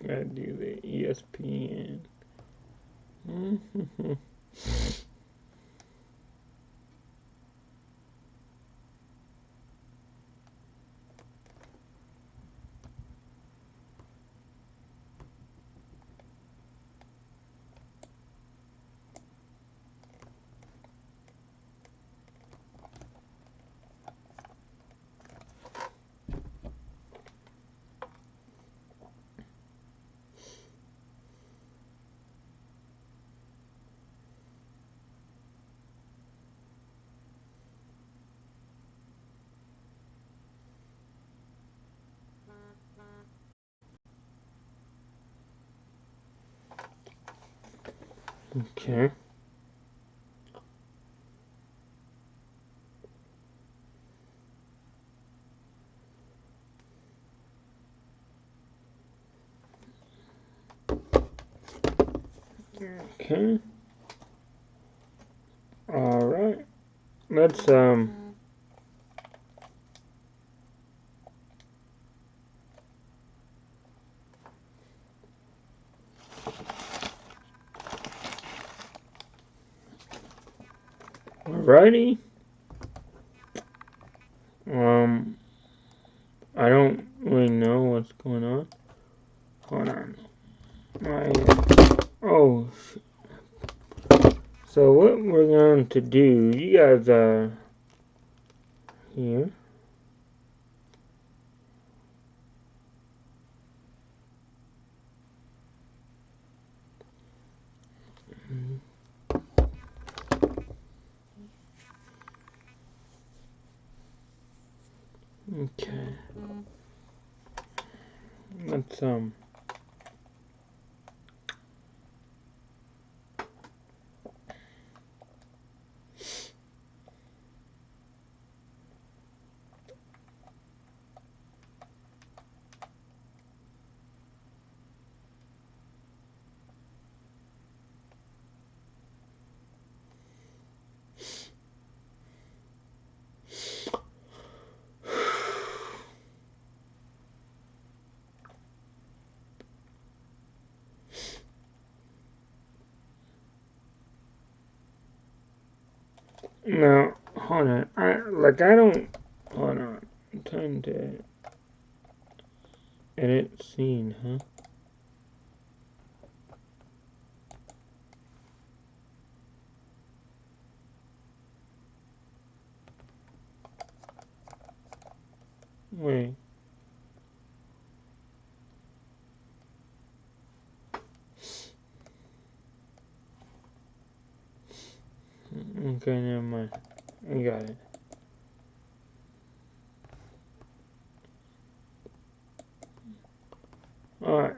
Gotta do the ESPN. Okay. Okay. All right. Let's Alrighty. I don't really know what's going on. Hold on. Oh. So what we're going to do? You guys are here. Okay. Let's now hold on. I don't. Hold on. I'm trying to edit scene, huh? Wait. Okay, never mind. I got it. Alright.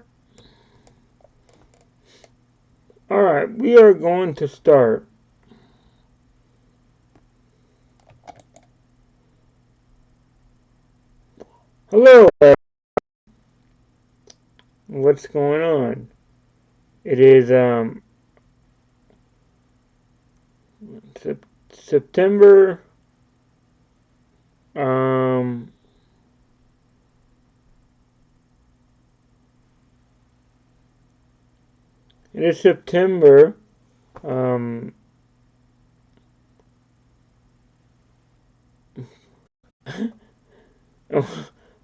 Alright, we are going to start. Hello. What's going on? It is September it is September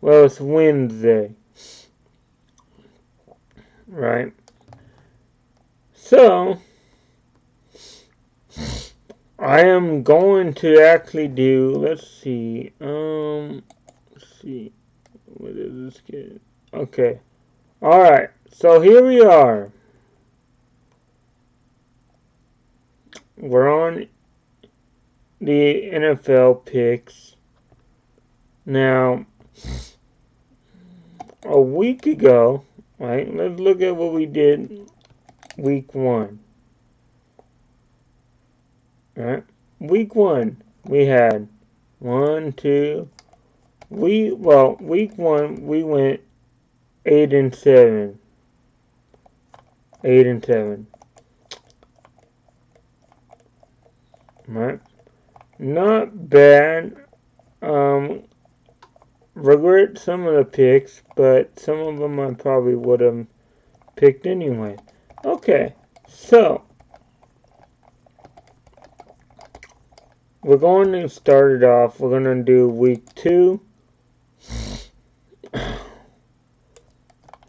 well, it's Wednesday, right? So I am going to actually do. Let's see. Let's see. What is this kid? Okay. All right. So here we are. We're on the NFL picks now. A week ago, right? Let's look at what we did week one. All right. Week one, we had one, two. Week one we went 8-7. 8-7. Right? Not bad. regret some of the picks, but some of them I probably would have picked anyway. Okay, so we're going to start it off. We're going to do week 2.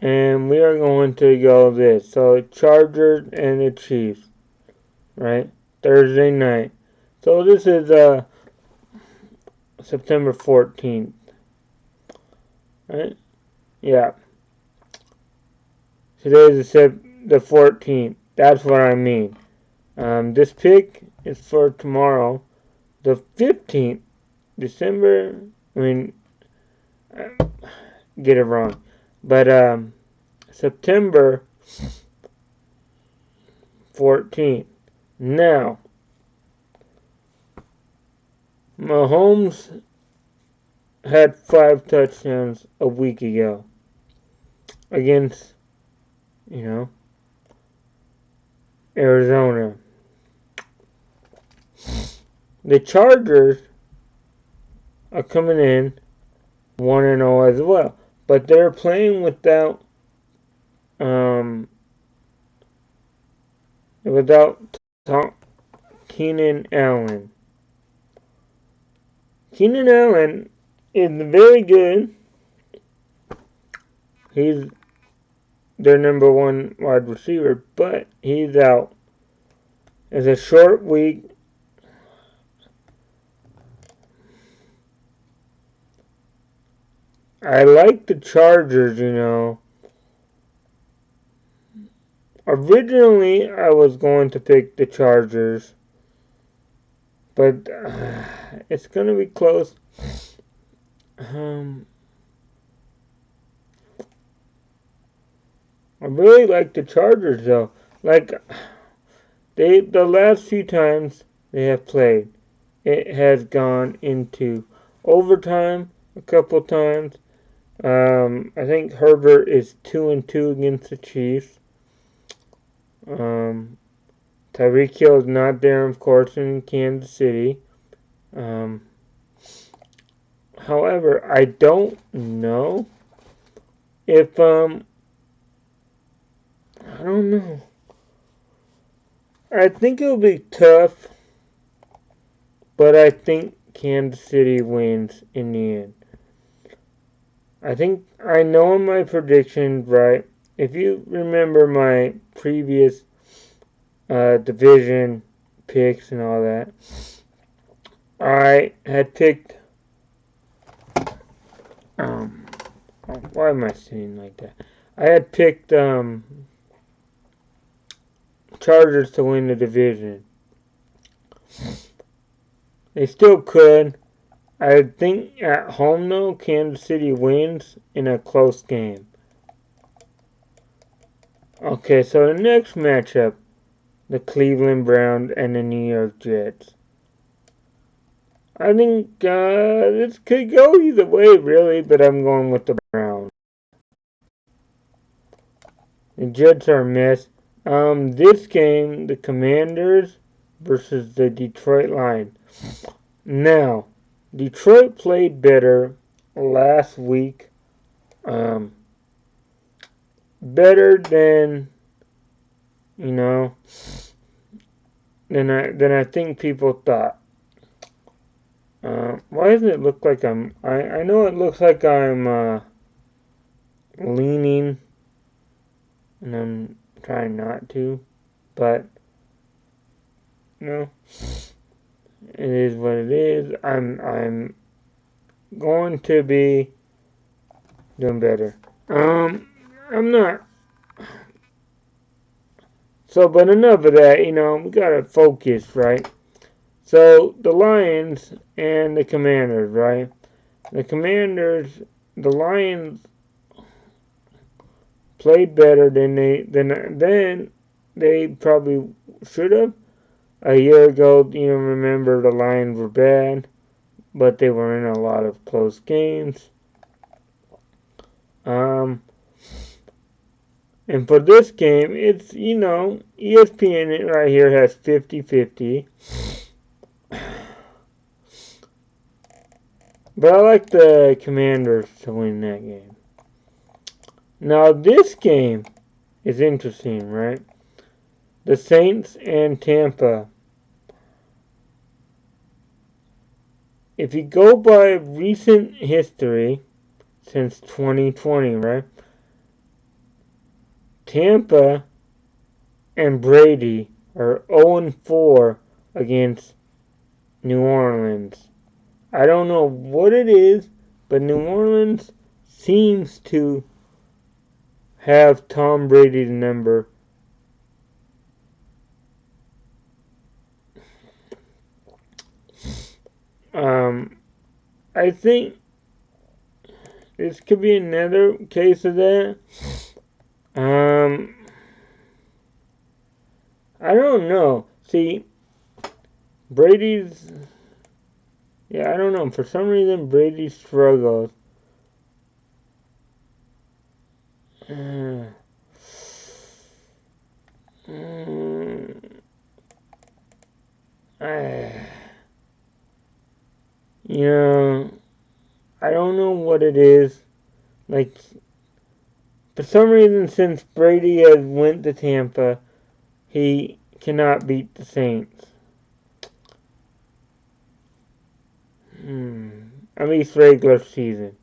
And we are going to go this. So Chargers and the Chiefs, right? Thursday night. So this is September 14th, right? Yeah. Today is the 14th. That's what I mean. This pick is for tomorrow, the 15th, December. I mean, get it wrong, but September 14th. Now, Mahomes had 5 touchdowns a week ago against, Arizona. The Chargers are coming in 1-0 as well, but they're playing without Keenan Allen. Keenan Allen is very good. He's their number 1 wide receiver, but he's out. It's a short week. I like the Chargers, Originally, I was going to pick the Chargers, but it's going to be close. I really like the Chargers, though. Like, the last few times they have played, it has gone into overtime a couple times. I think Herbert is 2-2 against the Chiefs. Tyreek Hill is not there, of course, in Kansas City. However, I don't know if I don't know. I think it'll be tough, but I think Kansas City wins in the end. I think I know my predictions right. If you remember my previous division picks and all that, I had picked. Why am I saying like that? I had picked Chargers to win the division. They still could. I think at home though, Kansas City wins in a close game. Okay, so the next matchup, the Cleveland Browns and the New York Jets. I think this could go either way, really, but I'm going with the Browns. The Jets are a mess. This game, the Commanders versus the Detroit Lions. Now, Detroit played better last week. Better than than I think people thought. Why doesn't it look like I know it looks like I'm leaning, and I'm trying not to, but it is what it is. I'm going to be doing better. I'm not. So, but enough of that. We gotta focus, right? So the Lions and the Commanders, right? The Lions played better than they probably should have. A year ago, remember the Lions were bad, but they were in a lot of close games. And for this game, it's, ESPN right here has 50-50. But I like the Commanders to win that game. Now this game is interesting, right? The Saints and Tampa. If you go by recent history, since 2020, right? Tampa and Brady are 0-4 against New Orleans. I don't know what it is, but New Orleans seems to have Tom Brady's number. I think this could be another case of that. I don't know. See, Brady's. Yeah, I don't know. For some reason, Brady struggles. Uh, I, you know, I don't know what it is. Like, for some reason, since Brady has went to Tampa, he cannot beat the Saints. At least regular season.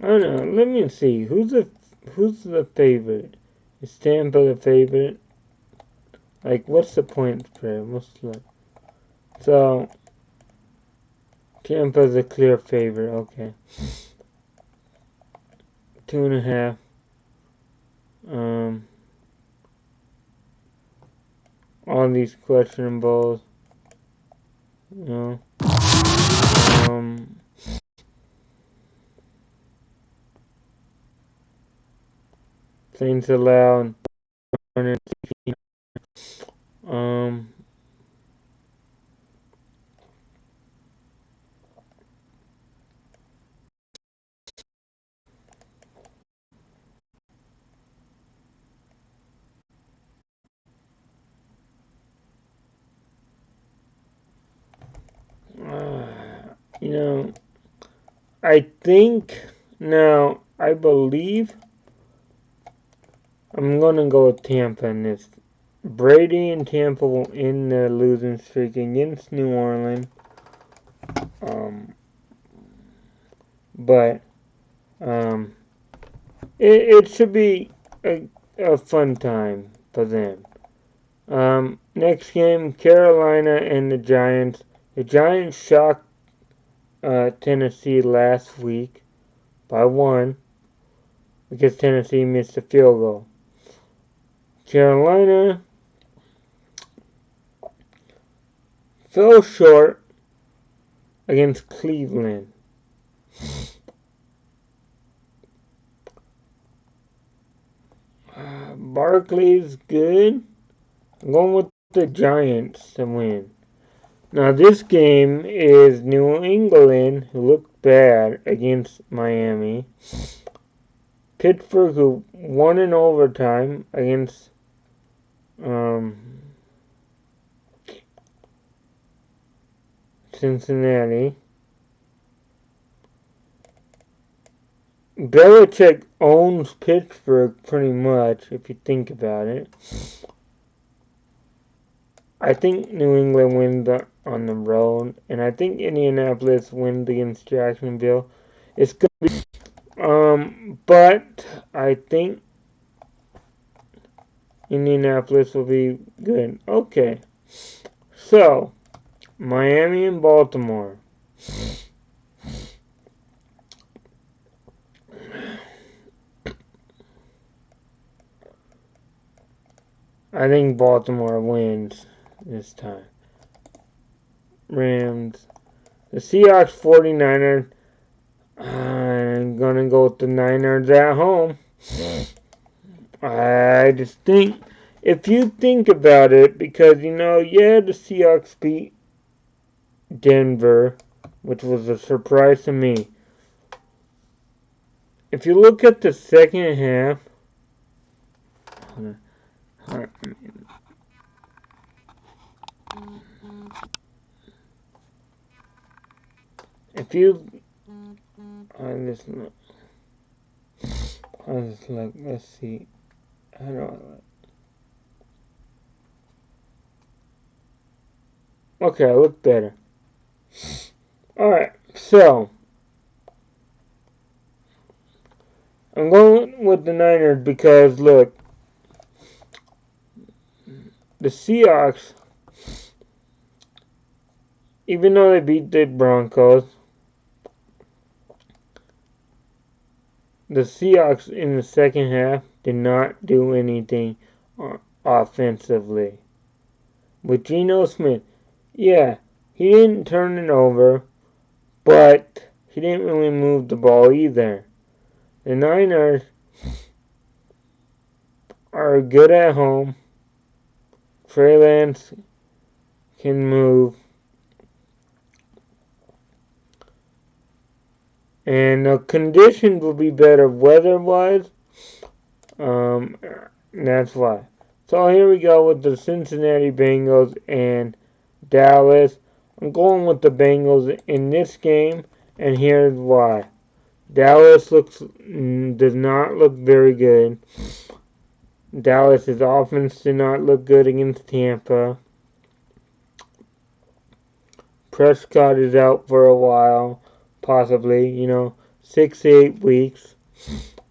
I don't know. Let me see. Who's the favorite? Is Tampa the favorite? Like, what's the point spread? So Tampa's a clear favorite. Okay, 2.5. All these questionables. You know. Saints allowed 160. Um. You know. I think now. I believe I'm gonna go with Tampa in this. Brady and Tampa will end the losing streak against New Orleans. But it should be a fun time for them. Next game, Carolina and the Giants. The Giants shocked Tennessee last week by 1 because Tennessee missed a field goal. Carolina fell short against Cleveland. Barkley's good. I'm going with the Giants to win. Now this game is New England, who looked bad against Miami. Pittsburgh, who won in overtime against Cincinnati. Belichick owns Pittsburgh pretty much, if you think about it. I think New England wins on the road, and I think Indianapolis wins against Jacksonville. It's gonna be, but I think Indianapolis will be good. Okay, so Miami and Baltimore. I think Baltimore wins this time. Rams. The Seahawks 49ers. I'm gonna go with the Niners at home. I just think, if you think about it, because the Seahawks beat Denver, which was a surprise to me. if you look at the second half, if you, let's see, how do okay, I look better. Alright, so, I'm going with the Niners because, look, the Seahawks, even though they beat the Broncos, the Seahawks in the second half did not do anything offensively. With Geno Smith, yeah, he didn't turn it over, but he didn't really move the ball either. The Niners are good at home. Trey Lance can move. And the conditions will be better weather-wise. That's why. So here we go with the Cincinnati Bengals and Dallas. I'm going with the Bengals in this game, and here's why. Dallas does not look very good. Dallas's offense did not look good against Tampa. Prescott is out for a while, possibly, 6 to 8 weeks.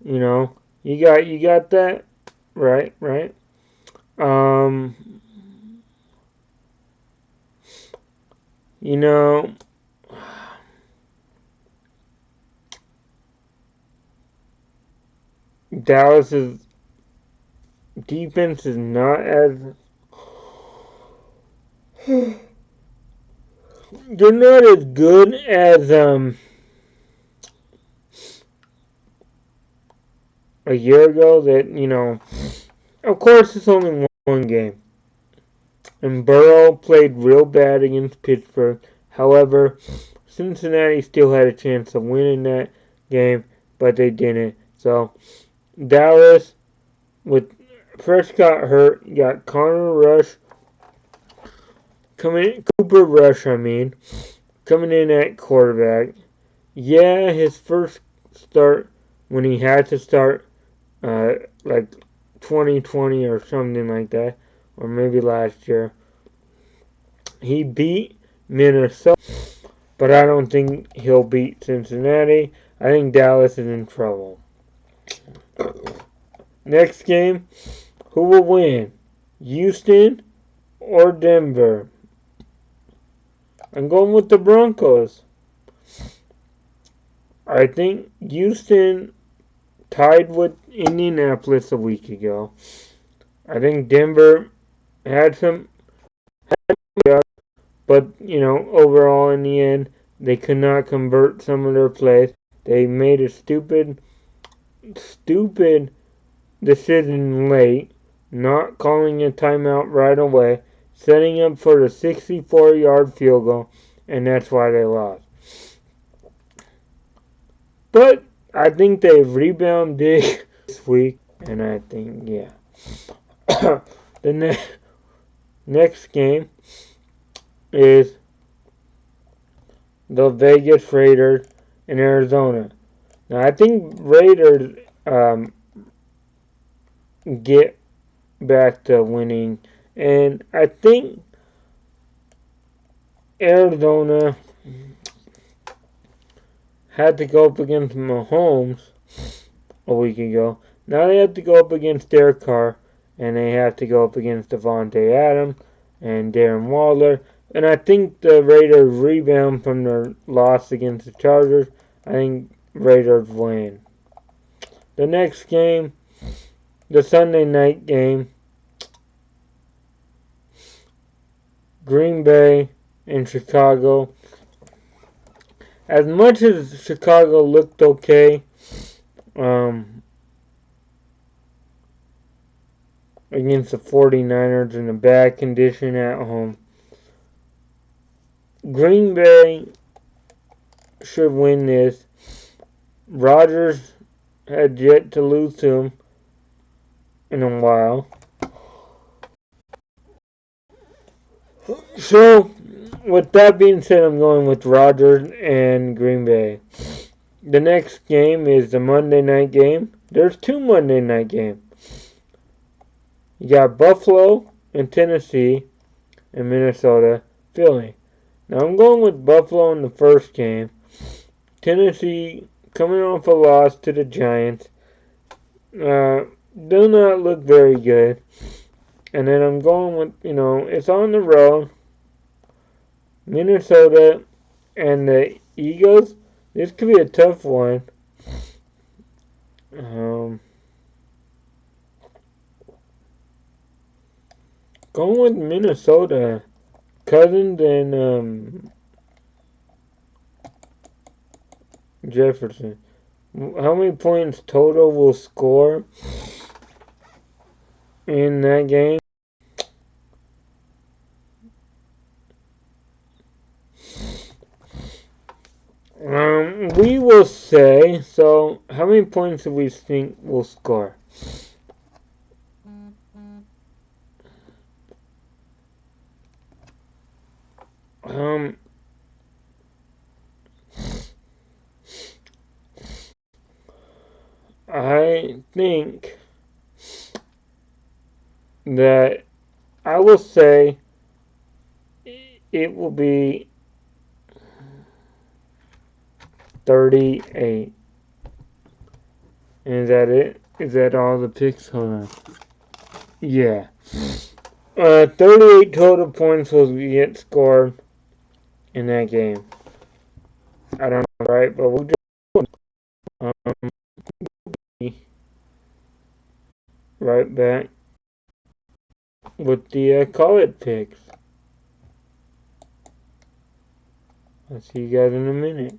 You got that right. Um, you know, Dallas's defense is not as they're not as good as a year ago. That of course it's only one game, and Burrow played real bad against Pittsburgh. However, Cincinnati still had a chance of winning that game, but they didn't. So Dallas, with Prescott hurt, you got Cooper Rush, coming in at quarterback. Yeah, his first start when he had to start, like 2020 or something like that, or maybe last year, he beat Minnesota, but I don't think he'll beat Cincinnati. I think Dallas is in trouble. Next game, who will win? Houston or Denver? I'm going with the Broncos. I think Houston tied with Indianapolis a week ago. I think Denver had some, but overall in the end, they could not convert some of their plays. They made a stupid decision late, not calling a timeout right away, setting up for the 64-yard field goal, and that's why they lost. But I think they rebounded this week, and I think, yeah. The next game is the Vegas Raiders in Arizona. Now, I think Raiders get back to winning, and I think Arizona had to go up against Mahomes a week ago. Now they have to go up against Derek Carr, and they have to go up against Devontae Adams and Darren Waller. And I think the Raiders rebound from their loss against the Chargers. I think Raiders win. The next game, the Sunday night game, Green Bay and Chicago. As much as Chicago looked okay, against the 49ers in a bad condition at home, Green Bay should win this. Rodgers had yet to lose to him in a while. So, with that being said, I'm going with Rodgers and Green Bay. The next game is the Monday night game. There's two Monday night games. You got Buffalo and Tennessee and Minnesota, Philly. Now I'm going with Buffalo in the first game. Tennessee coming off a loss to the Giants. Do not look very good. And then I'm going with, it's on the road. Minnesota and the Eagles. This could be a tough one. Going with Minnesota. Cousins and Jefferson. How many points total will score in that game? We will say, so how many points do we think will score? I think that I will say it will be 38. Is that it? Is that all the picks? Hold on. Yeah. 38 total points will get scored in that game. I don't know, right? But we'll just be right back with the college picks. I'll see you guys in a minute.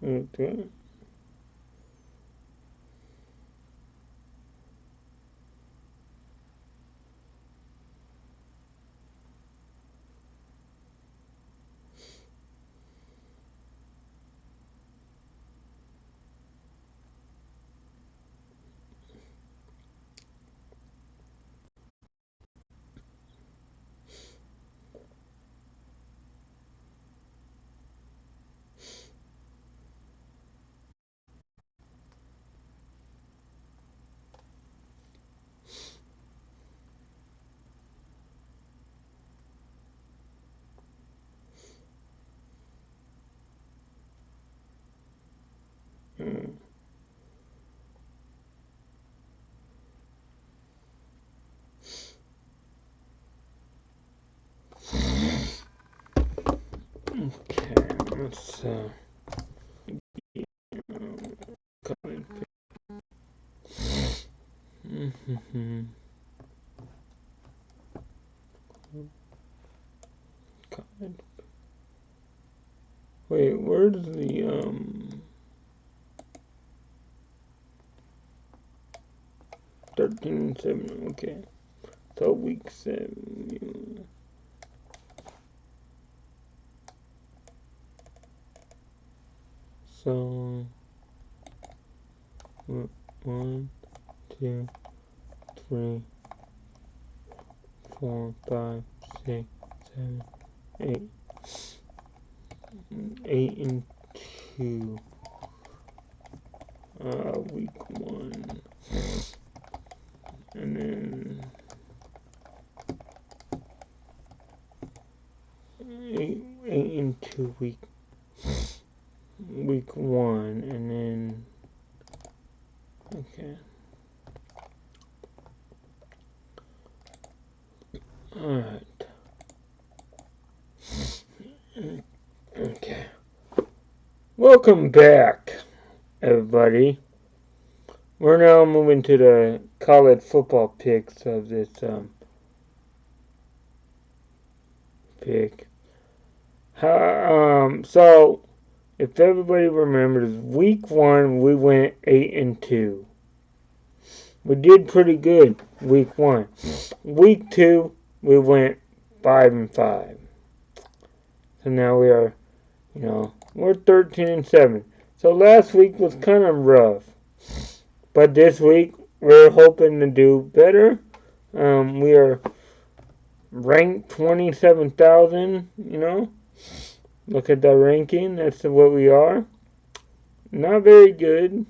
Okay. Okay, let's college college. Wait, where's the 13-7? Okay, so week 7. So 1, 2, 3, 4, 5, 6, 7, 8. 8 and 2. Week 1. And then 8 and 2 week 1. And then, okay. Alright. Okay. Welcome back, everybody. We're now moving to the college football picks of this pick. So if everybody remembers, week 1 we went 8 and 2. We did pretty good week 1. Week 2 we went 5 and 5. So now we are, we're 13 and 7. So last week was kind of rough. But this week, we're hoping to do better. We are ranked 27,000, Look at that ranking. That's what we are. Not very good.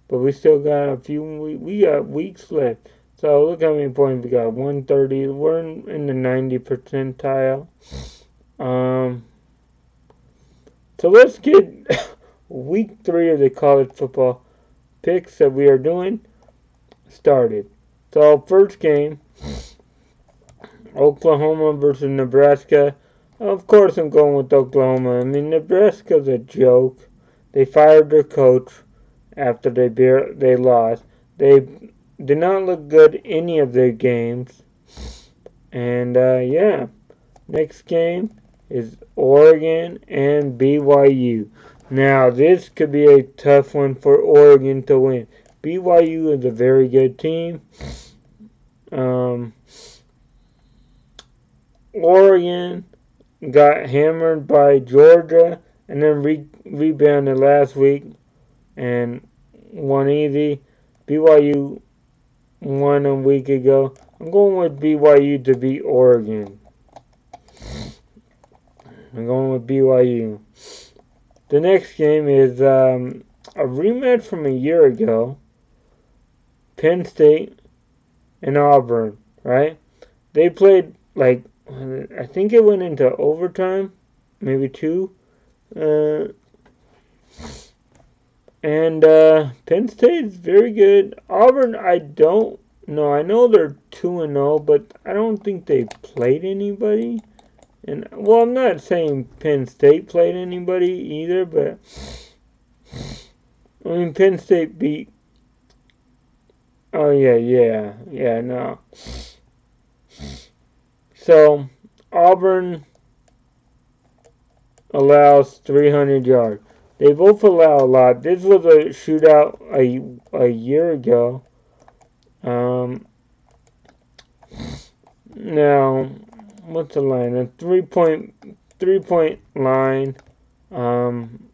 But we still got we got weeks left. So look how many points we got. 130. We're in the 90 percentile. So let's get week 3 of the college football picks that we are doing started. So first game, Oklahoma versus Nebraska. Of course I'm going with Oklahoma. I mean, Nebraska's a joke. They fired their coach after they lost. They did not look good any of their games. And yeah, next game is Oregon and BYU. Now, this could be a tough one for Oregon to win. BYU is a very good team. Oregon got hammered by Georgia and then rebounded last week and won easy. BYU won a week ago. I'm going with BYU to beat Oregon. I'm going with BYU. The next game is a rematch from a year ago. Penn State and Auburn, right? They played, I think it went into overtime, maybe 2. And Penn State is very good. Auburn, I don't know. I know they're 2-0, but I don't think they played anybody. And well, I'm not saying Penn State played anybody either, but I mean Penn State beat. Oh yeah, no. So Auburn allows 300 yards. They both allow a lot. This was a shootout a year ago. Now, what's the line? A 3-point line. I'm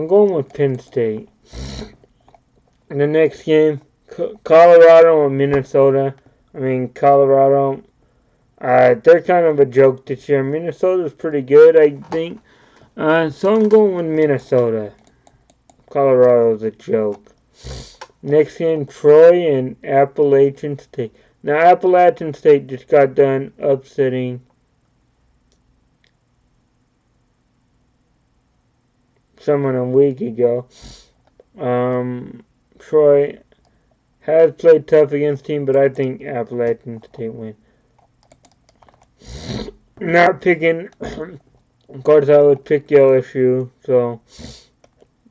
going with Penn State. In the next game, Colorado and Minnesota. I mean, Colorado, they're kind of a joke this year. Minnesota's pretty good, I think. So I'm going with Minnesota. Colorado's a joke. Next game, Troy and Appalachian State. Now, Appalachian State just got done upsetting someone a week ago. Troy has played tough against team, but I think Appalachian State win. Not picking. Of course, I would pick LSU, so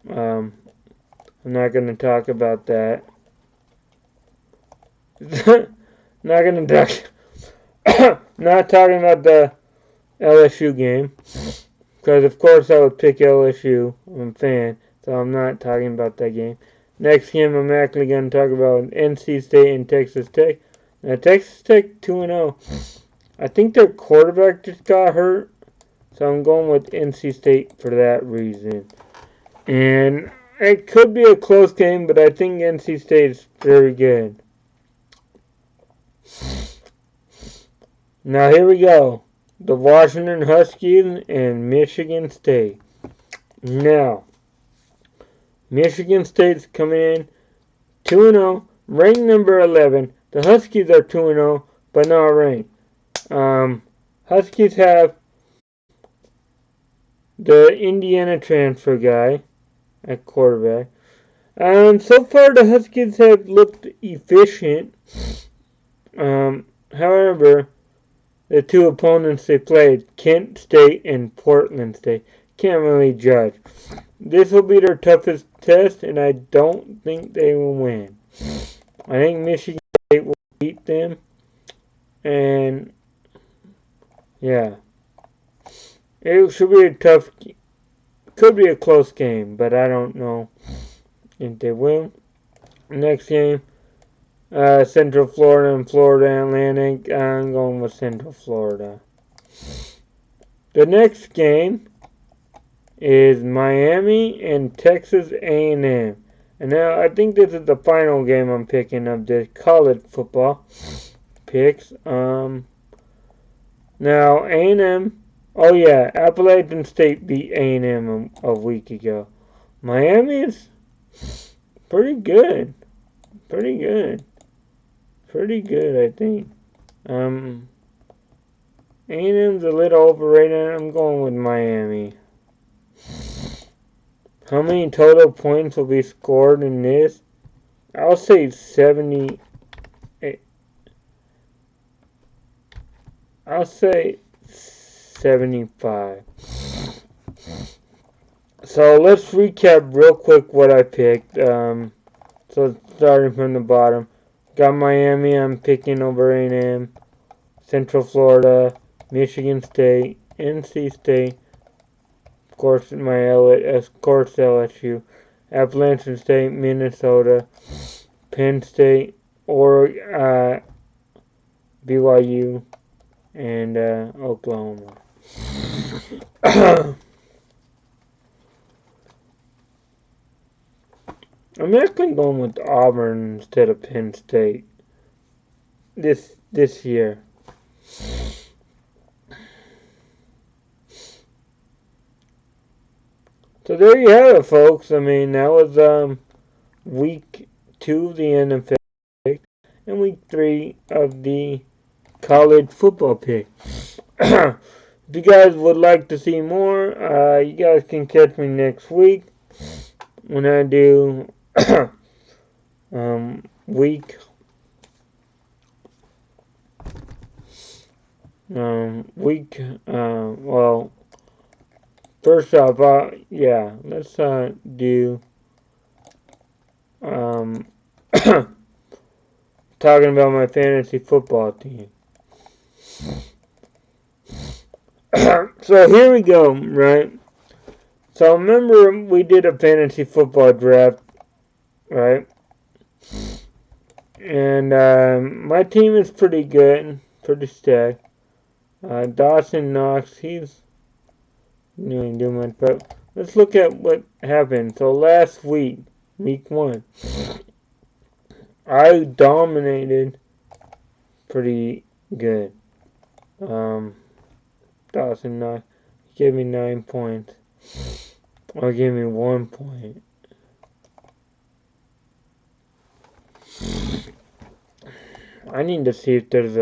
I'm not going to talk about that. Not going to talk. Not talking about the LSU game, because of course I would pick LSU. I'm a fan, so I'm not talking about that game. Next game, I'm actually going to talk about NC State and Texas Tech. Now, Texas Tech 2-0. I think their quarterback just got hurt, so I'm going with NC State for that reason. And it could be a close game, but I think NC State is very good. Now here we go. The Washington Huskies and Michigan State. Now, Michigan State's coming in 2-0, ranked number 11. The Huskies are 2-0, but not ranked. Huskies have the Indiana transfer guy at quarterback. So far, the Huskies have looked efficient. However, the two opponents they played, Kent State and Portland State, can't really judge. This will be their toughest test, and I don't think they will win. I think Michigan State will beat them, and yeah, it should be a tough. Could be a close game, but I don't know if they will. Next game, Central Florida and Florida Atlantic. I'm going with Central Florida. The next game is Miami and Texas A&M. And now I think this is the final game I'm picking of the college football picks. Now A&M. Oh yeah, Appalachian State beat A&M a week ago. Miami is pretty good. Pretty good. Pretty good, I think. A&M's a little overrated. I'm going with Miami. How many total points will be scored in this? I'll say 70. I'll say 75. So let's recap real quick what I picked. So starting from the bottom, got Miami. I'm picking over A&M, Central Florida, Michigan State, NC State. Of course, LSU, Appalachian State, Minnesota, Penn State, BYU, and Oklahoma. I'm actually going with Auburn instead of Penn State this year. So there you have it, folks. I mean, that was week 2 of the NFL pick and week 3 of the college football pick. If you guys would like to see more, you guys can catch me next week when I do week well, first off, yeah, let's do talking about my fantasy football team. So here we go, right? So remember we did a fantasy football draft, right? And my team is pretty good, pretty stacked. Dawson Knox, he's doing much, but let's look at what happened. So last week, week 1, I dominated pretty good. Dawson Knox gave me 9 points. Or gave me 1 point. I need to see if there's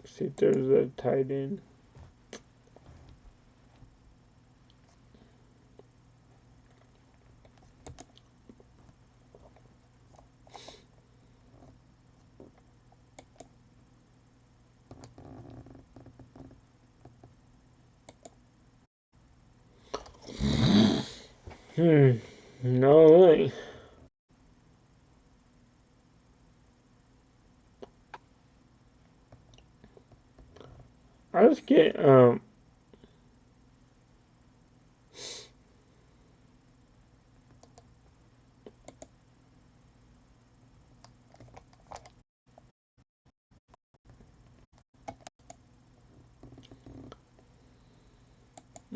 see if there's a tight end. No way. let's get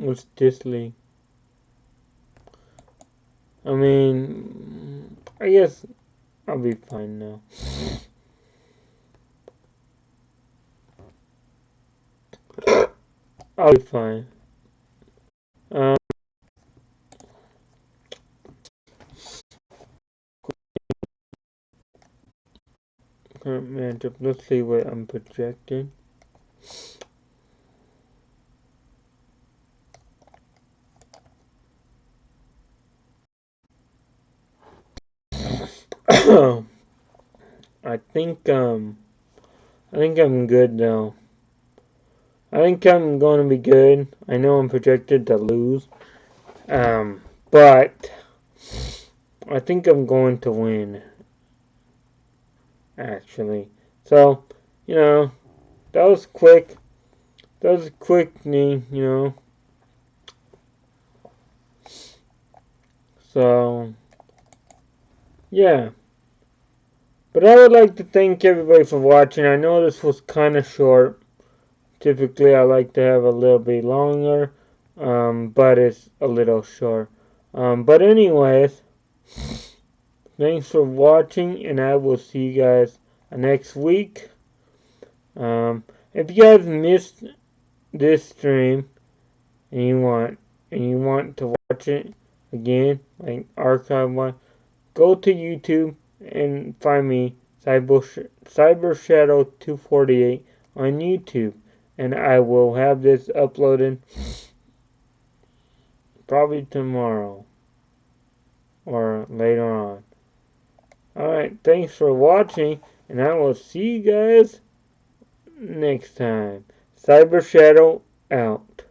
what's this league? I mean, I guess I'll be fine now. I'll be fine. Um, current matchup. Let's see what I'm projecting. I think I'm good now. I think I'm going to be good. I know I'm projected to lose. But I think I'm going to win actually. So, you know, that was quick. That was a quick thing, you know. So, yeah. But I would like to thank everybody for watching. I know this was kind of short. Typically, I like to have a little bit longer, but it's a little short. But anyways, thanks for watching, and I will see you guys next week. If you guys missed this stream and you want to watch it again, like archive one, go to YouTube and find me Cybershadow 248 on YouTube, and I will have this uploaded probably tomorrow or later on. Alright, thanks for watching, and I will see you guys next time. Cybershadow out.